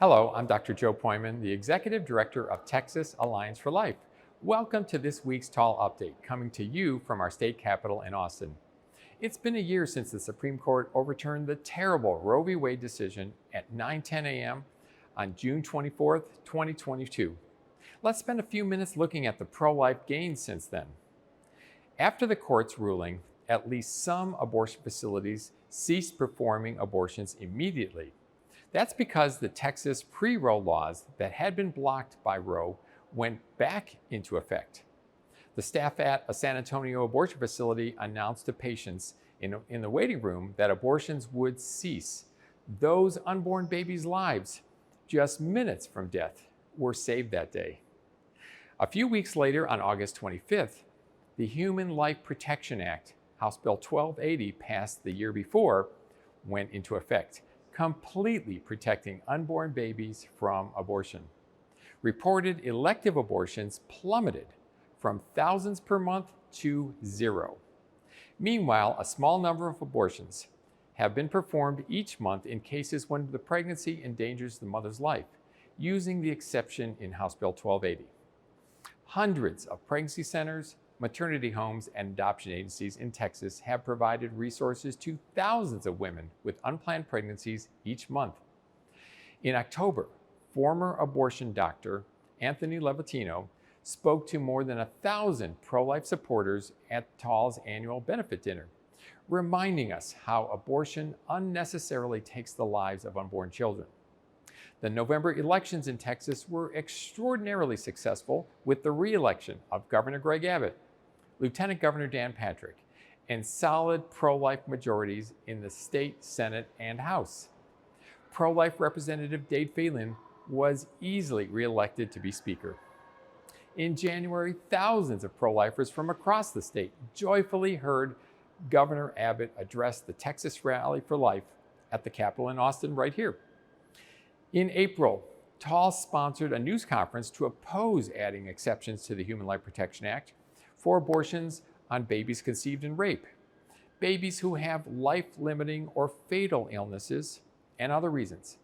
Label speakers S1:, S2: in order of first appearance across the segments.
S1: Hello, I'm Dr. Joe Pojman, the Executive Director of Texas Alliance for Life. Welcome to this week's TAL Update, coming to you from our state capitol in Austin. It's been a year since the Supreme Court overturned the terrible Roe v. Wade decision at 9:10 a.m. on June 24th, 2022. Let's spend a few minutes looking at the pro-life gains since then. After the court's ruling, at least some abortion facilities ceased performing abortions immediately. That's because the Texas pre-Roe laws that had been blocked by Roe went back into effect. The staff at a San Antonio abortion facility announced to patients in the waiting room that abortions would cease. Those unborn babies' lives, just minutes from death, were saved that day. A few weeks later, on August 25th, the Human Life Protection Act, House Bill 1280, passed the year before, went into effect, completely protecting unborn babies from abortion. Reported elective abortions plummeted from thousands per month to zero. Meanwhile, a small number of abortions have been performed each month in cases when the pregnancy endangers the mother's life, using the exception in House Bill 1280. Hundreds of pregnancy centers, maternity homes, and adoption agencies in Texas have provided resources to thousands of women with unplanned pregnancies each month. In October, former abortion doctor Anthony Levatino spoke to more than 1,000 pro-life supporters at TAL's annual benefit dinner, reminding us how abortion unnecessarily takes the lives of unborn children. The November elections in Texas were extraordinarily successful with the re-election of Governor Greg Abbott, Lieutenant Governor Dan Patrick, and solid pro-life majorities in the state Senate and House. Pro-life Representative Dade Phelan was easily re-elected to be Speaker. In January, thousands of pro-lifers from across the state joyfully heard Governor Abbott address the Texas Rally for Life at the Capitol in Austin right here. In April, TAL sponsored a news conference to oppose adding exceptions to the Human Life Protection Act for abortions on babies conceived in rape, babies who have life-limiting or fatal illnesses, and other reasons.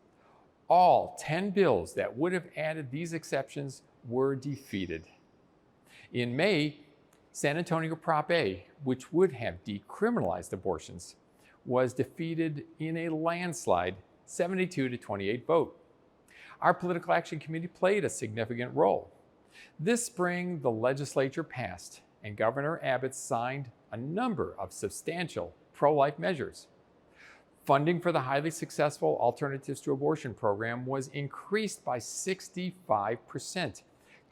S1: All 10 bills that would have added these exceptions were defeated. In May, San Antonio Prop A, which would have decriminalized abortions, was defeated in a landslide 72 to 28 vote. Our political action committee played a significant role. This spring, the legislature passed and Governor Abbott signed a number of substantial pro-life measures. Funding for the highly successful Alternatives to Abortion program was increased by 65%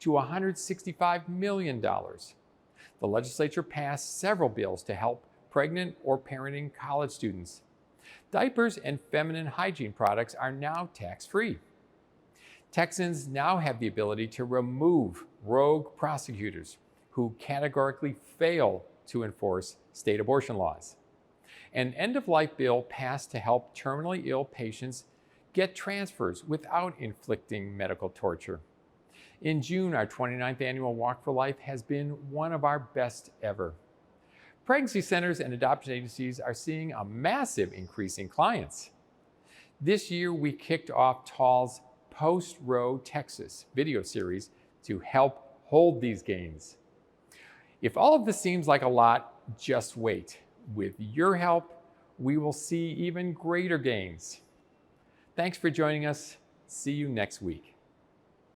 S1: to $165 million. The legislature passed several bills to help pregnant or parenting college students. Diapers and feminine hygiene products are now tax-free. Texans now have the ability to remove rogue prosecutors who categorically fail to enforce state abortion laws. An end-of-life bill passed to help terminally ill patients get transfers without inflicting medical torture. In June, our 29th annual Walk for Life has been one of our best ever. Pregnancy centers and adoption agencies are seeing a massive increase in clients. This year, we kicked off TAL's Post-Roe Texas video series to help hold these gains. If all of this seems like a lot, just wait. With your help, we will see even greater gains. Thanks for joining us. See you next week.